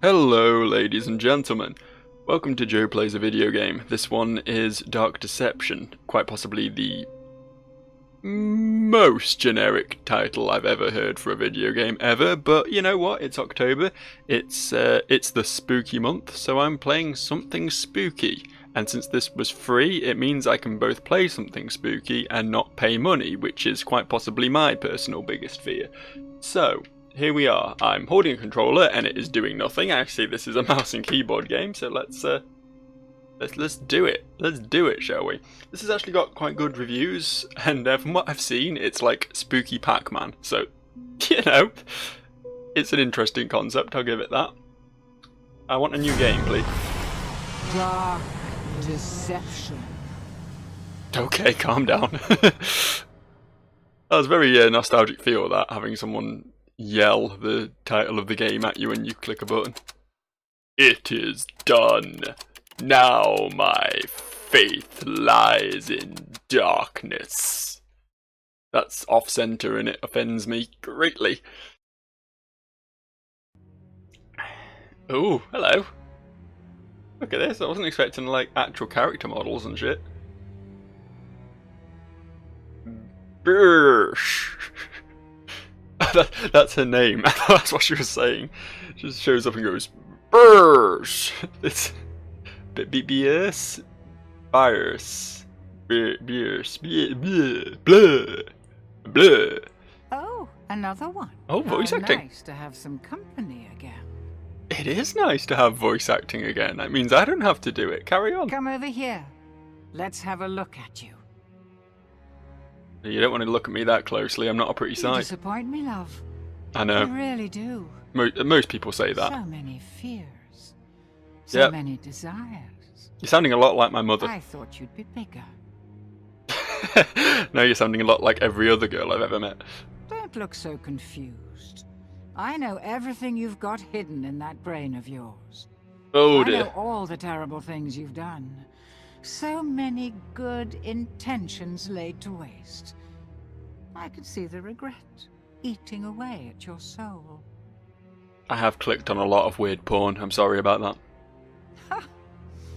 Hello, ladies and gentlemen. Welcome to Joe Plays a Video Game. This one is Dark Deception, quite possibly the most generic title I've ever heard for a video game ever, but you know what? It's October. It's the spooky month, so I'm playing something spooky. And since this was free, it means I can both play something spooky and not pay money, which is quite possibly my personal biggest fear. So, here we are. I'm holding a controller and it is doing nothing. Actually, this is a mouse and keyboard game, so let's do it. Let's do it, shall we? This has actually got quite good reviews, and from what I've seen, it's like spooky Pac-Man. So, you know, it's an interesting concept. I'll give it that. I want a new game, please. Dark Deception. Okay, calm down. That was very nostalgic feel, that, having someone yell the title of the game at you when you click a button. It is done. Now my faith lies in darkness. That's off-center and it offends me greatly. Oh, hello. Look at this, I wasn't expecting like actual character models and shit. Birsh. That's her name. That's what she was saying. She just shows up and goes, Birsh. It's Biers, Biers, Biers, blah. Oh, another one. Oh, voice How acting. Nice to have some company again. It is nice to have voice acting again. That means I don't have to do it. Carry on. Come over here. Let's have a look at you. You don't want to look at me that closely. I'm not a pretty You sight. disappoint me, love. I know. You really do. Most people say that. So many fears. So Yep. many desires. You're sounding a lot like my mother. I thought you'd be bigger. No, you're sounding a lot like every other girl I've ever met. Don't look so confused. I know everything you've got hidden in that brain of yours. Oh I dear. know all the terrible things you've done. So many good intentions laid to waste. I could see the regret eating away at your soul. I have clicked on a lot of weird porn. I'm sorry about that.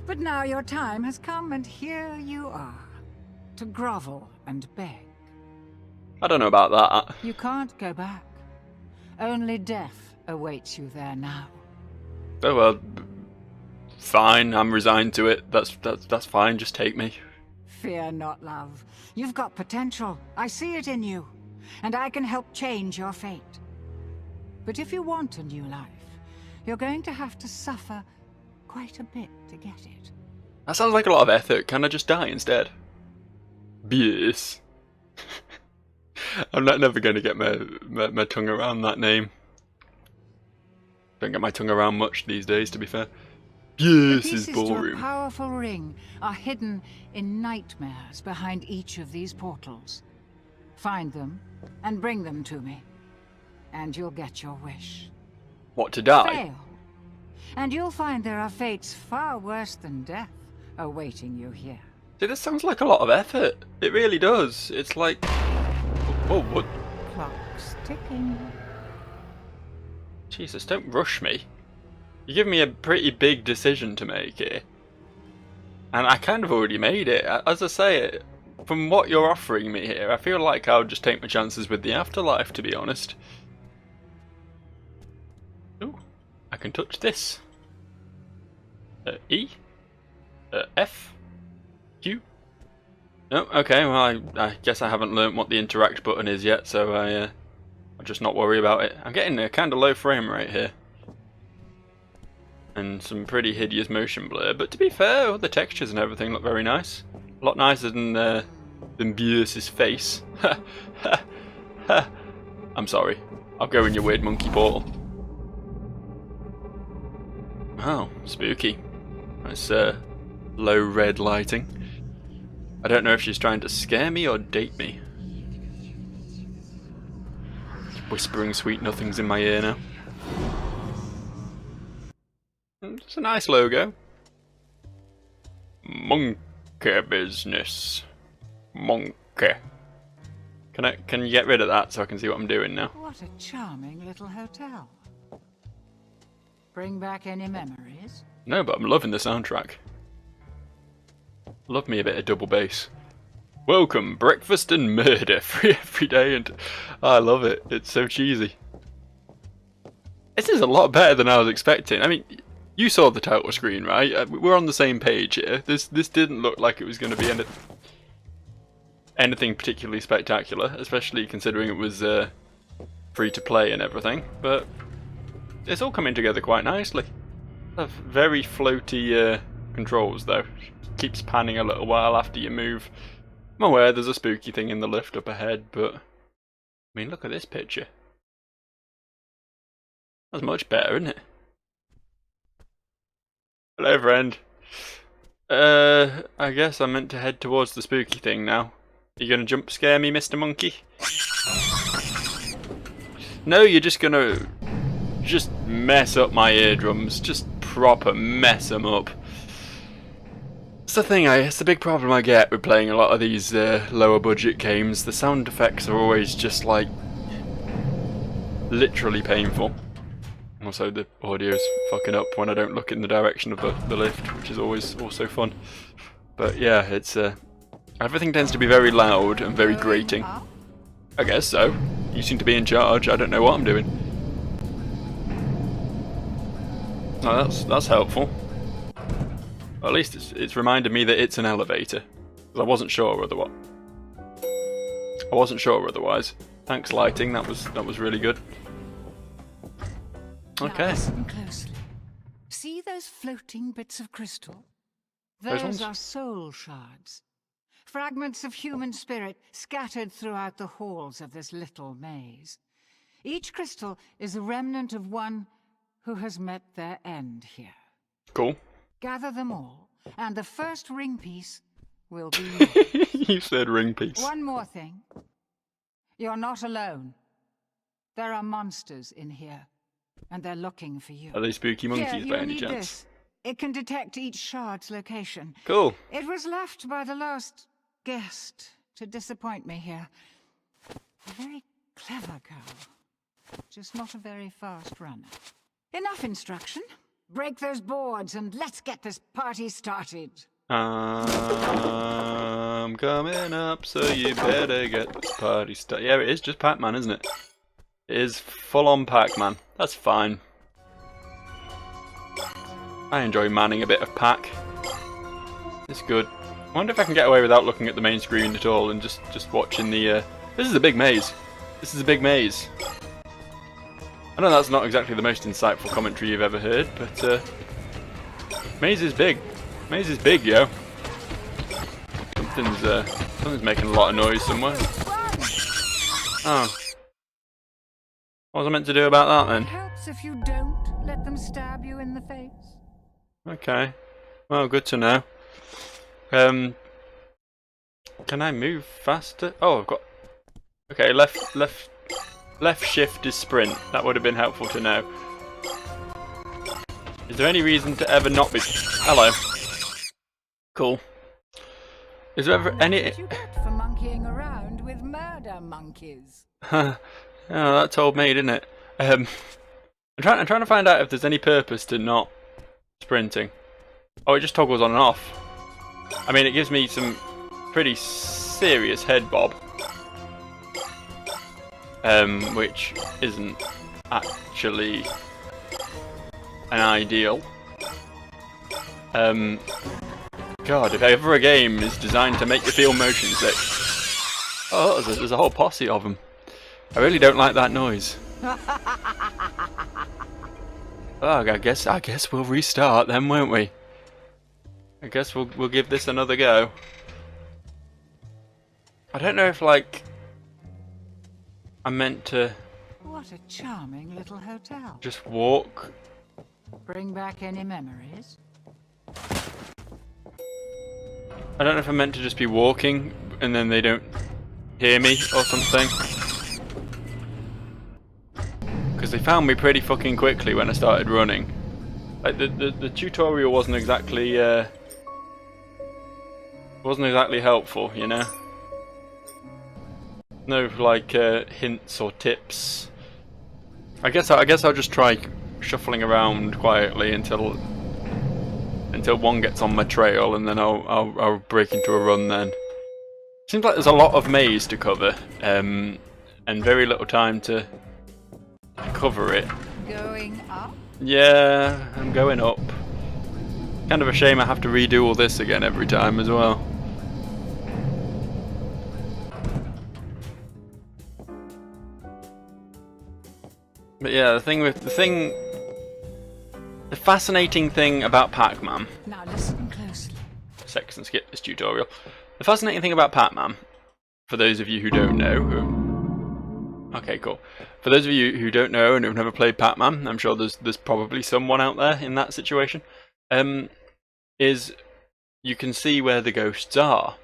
But now your time has come, and here you are, to grovel and beg. I don't know about that. You can't go back. Only death awaits you there now. Oh well, fine. I'm resigned to it. That's fine. Just take me. Fear not, love. You've got potential. I see it in you. And I can help change your fate. But if you want a new life, you're going to have to suffer quite a bit to get it. That sounds like a lot of effort. Can I just die instead? Yes. I'm never going to get my tongue around that name. Don't get my tongue around much these days, to be fair. Yes is The pieces to a boring. powerful ring are hidden in nightmares behind each of these portals. Find them and bring them to me, and you'll get your wish. What, to die? Fail, and you'll find there are fates far worse than death awaiting you here. See, this sounds like a lot of effort. It really does. It's like... Oh, what? Clock's ticking. Jesus, don't rush me. You give me a pretty big decision to make here. And I kind of already made it. As I say, from what you're offering me here, I feel like I'll just take my chances with the afterlife, to be honest. Ooh, I can touch this. E? F? Q? No, okay, well I guess I haven't learnt what the interact button is yet, so I'll just not worry about it. I'm getting a kind of low frame rate here. And some pretty hideous motion blur, but to be fair, all the textures and everything look very nice. A lot nicer than Bierce's face. I'm sorry. I'll go in your weird monkey portal. Oh, spooky. Nice low red lighting. I don't know if she's trying to scare me or date me. Whispering sweet nothings in my ear now. It's a nice logo. Monkey business. Monkey. Can you get rid of that so I can see what I'm doing now? What a charming little hotel. Bring back any memories? No, but I'm loving the soundtrack. Love me a bit of double bass. Welcome, breakfast and murder, free every day, and I love it. It's so cheesy. This is a lot better than I was expecting. I mean, you saw the title screen, right? We're on the same page here. This didn't look like it was going to be anything particularly spectacular, especially considering it was free to play and everything. But it's all coming together quite nicely. Very floaty controls though. Keeps panning a little while after you move. I'm aware there's a spooky thing in the lift up ahead, but I mean, look at this picture. That's much better, isn't it? Hello, friend. I guess I'm meant to head towards the spooky thing now. Are you gonna jump scare me, Mr. Monkey? No, you're just gonna mess up my eardrums. Just proper mess them up. It's the thing, it's the big problem I get with playing a lot of these lower budget games. The sound effects are always just like literally painful. Also, the audio's fucking up when I don't look in the direction of the lift, which is always also fun. But yeah, it's everything tends to be very loud and very grating. I guess so. You seem to be in charge. I don't know what I'm doing. Oh, that's helpful. Well, at least it's reminded me that it's an elevator. I wasn't sure otherwise. Thanks, lighting. That was really good. Okay. Now listen closely. See those floating bits of crystal? Those are soul shards. Fragments of human spirit scattered throughout the halls of this little maze. Each crystal is a remnant of one who has met their end here. Cool. Gather them all, and the first ring piece will be yours. You said ring piece. One more thing. You're not alone. There are monsters in here, and they're looking for you. Are they spooky monkeys by any chance? This. It can detect each shard's location. Cool. It was left by the last guest to disappoint me here. A very clever girl, just not a very fast runner. Enough instruction. Break those boards and let's get this party started. I'm coming up, so you better get this party started. Yeah, it is just Pac-Man, isn't it? It is full-on Pac-Man. That's fine. I enjoy manning a bit of Pac. It's good. I wonder if I can get away without looking at the main screen at all and just watching the... This is a big maze. This is a big maze. I know that's not exactly the most insightful commentary you've ever heard, but maze is big. Maze is big, yo. Something's making a lot of noise somewhere. Oh. What was I meant to do about that then? It helps if you don't let them stab you in the face. Okay. Well, good to know. Can I move faster? Oh, I've got... Okay, left shift is sprint. That would have been helpful to know. Is there any reason to ever not be... Hello. Cool. Is there ever any... What you get for monkeying around with murder monkeys? Oh, that told me, didn't it? I'm trying to find out if there's any purpose to not sprinting. Oh, it just toggles on and off. I mean, it gives me some pretty serious head bob. Which isn't actually an ideal. God, if ever a game is designed to make you feel motion sick. Oh, there's a whole posse of them. I really don't like that noise. Oh, I guess we'll restart then, won't we? I guess we'll give this another go. I don't know if like I'm meant to. What a charming little hotel. Just walk. Bring back any memories? I don't know if I'm meant to just be walking and then they don't hear me or something. Because they found me pretty fucking quickly when I started running. Like the tutorial wasn't exactly helpful, you know. No like hints or tips. I guess I'll just try shuffling around quietly until one gets on my trail, and then I'll break into a run then. Seems like there's a lot of maze to cover, and very little time to cover it. Going up? Yeah, I'm going up. Kind of a shame I have to redo all this again every time as well. But yeah, the fascinating thing about Pac-Man. Now listen closely. Sex and skip this tutorial. The fascinating thing about Pac-Man, for those of you who don't know, okay, cool. For those of you who don't know and have never played Pac-Man, I'm sure there's probably someone out there in that situation. Is you can see where the ghosts are,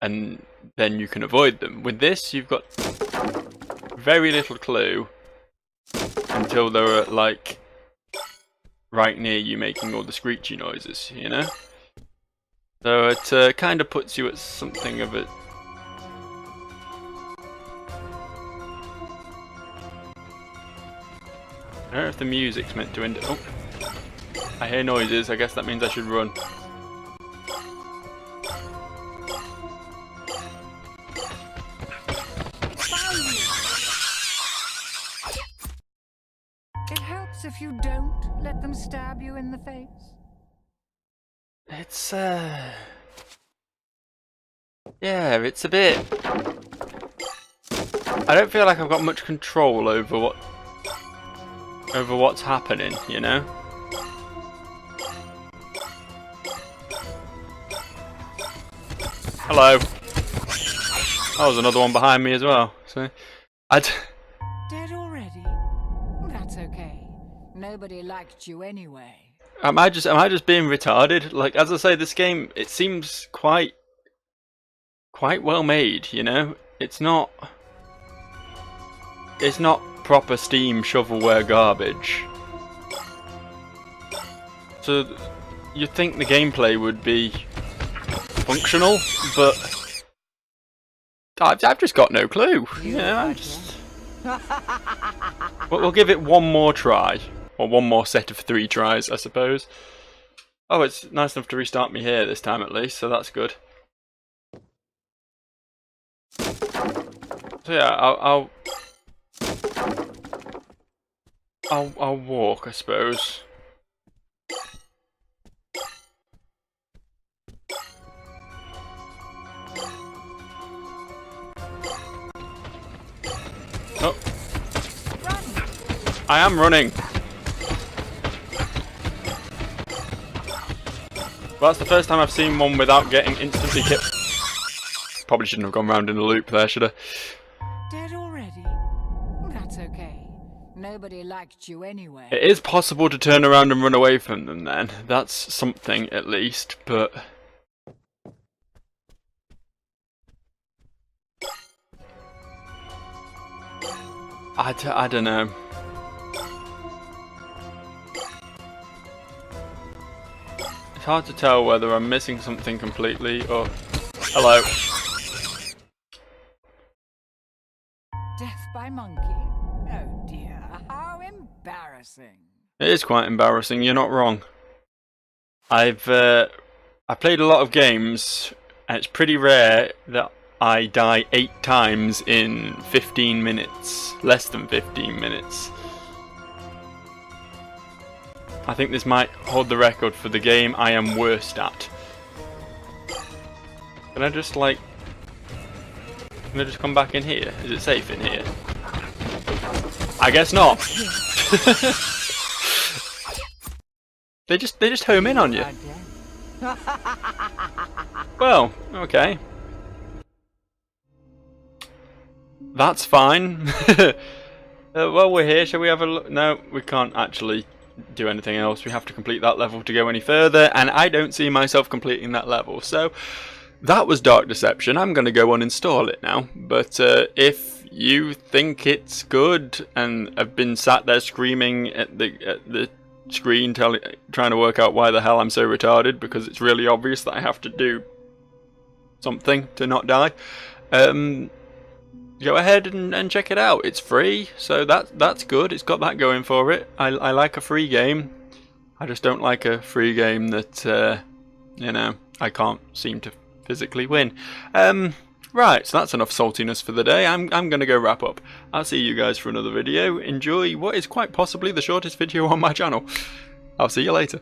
and then you can avoid them. With this, you've got very little clue until they're like right near you, making all the screechy noises, you know. So it kind of puts you at something of a... I don't know if the music's meant to end. Oh, I hear noises. I guess that means I should run. It helps if you don't let them stab you in the face. It's yeah, it's a bit... I don't feel like I've got much control over what's happening, you know? Hello. Oh, there's another one behind me as well. So, Dead already? That's okay. Nobody liked you anyway. Am I just being retarded? Like, as I say, this game, it seems quite well made, you know? It's not proper Steam shovelware garbage. So you'd think the gameplay would be functional, but I've just got no clue. Yeah, I'm just... But we'll give it one more try. Or one more set of 3 tries, I suppose. Oh, it's nice enough to restart me here this time at least, so that's good. So yeah, I'll walk, I suppose. Oh, I am running. Well, that's the first time I've seen one without getting instantly hit. Probably shouldn't have gone round in a loop there, should I? Dead already? That's okay. Nobody liked you anyway. It is possible to turn around and run away from them then. That's something at least, but... I don't know. It's hard to tell whether I'm missing something completely or... Hello. Death by monkey? Oh dear, how embarrassing. It is quite embarrassing, you're not wrong. I played a lot of games, and it's pretty rare that I die 8 times in 15 minutes. Less than 15 minutes. I think this might hold the record for the game I am worst at. Can I just come back in here? Is it safe in here? I guess not. They just home in on you. Well, okay. That's fine. Well, we're here. Shall we have a look? No, we can't actually do anything else. We have to complete that level to go any further, and I don't see myself completing that level. So that was Dark Deception. I'm going to go uninstall it now. But if you think it's good and have been sat there screaming at the screen trying to work out why the hell I'm so retarded, because it's really obvious that I have to do something to not die, go ahead and check it out. It's free, so that's good. It's got that going for it. I like a free game. I just don't like a free game that you know, I can't seem to physically win. Right, so that's enough saltiness for the day. I'm gonna go wrap up. I'll see you guys for another video. Enjoy what is quite possibly the shortest video on my channel. I'll see you later.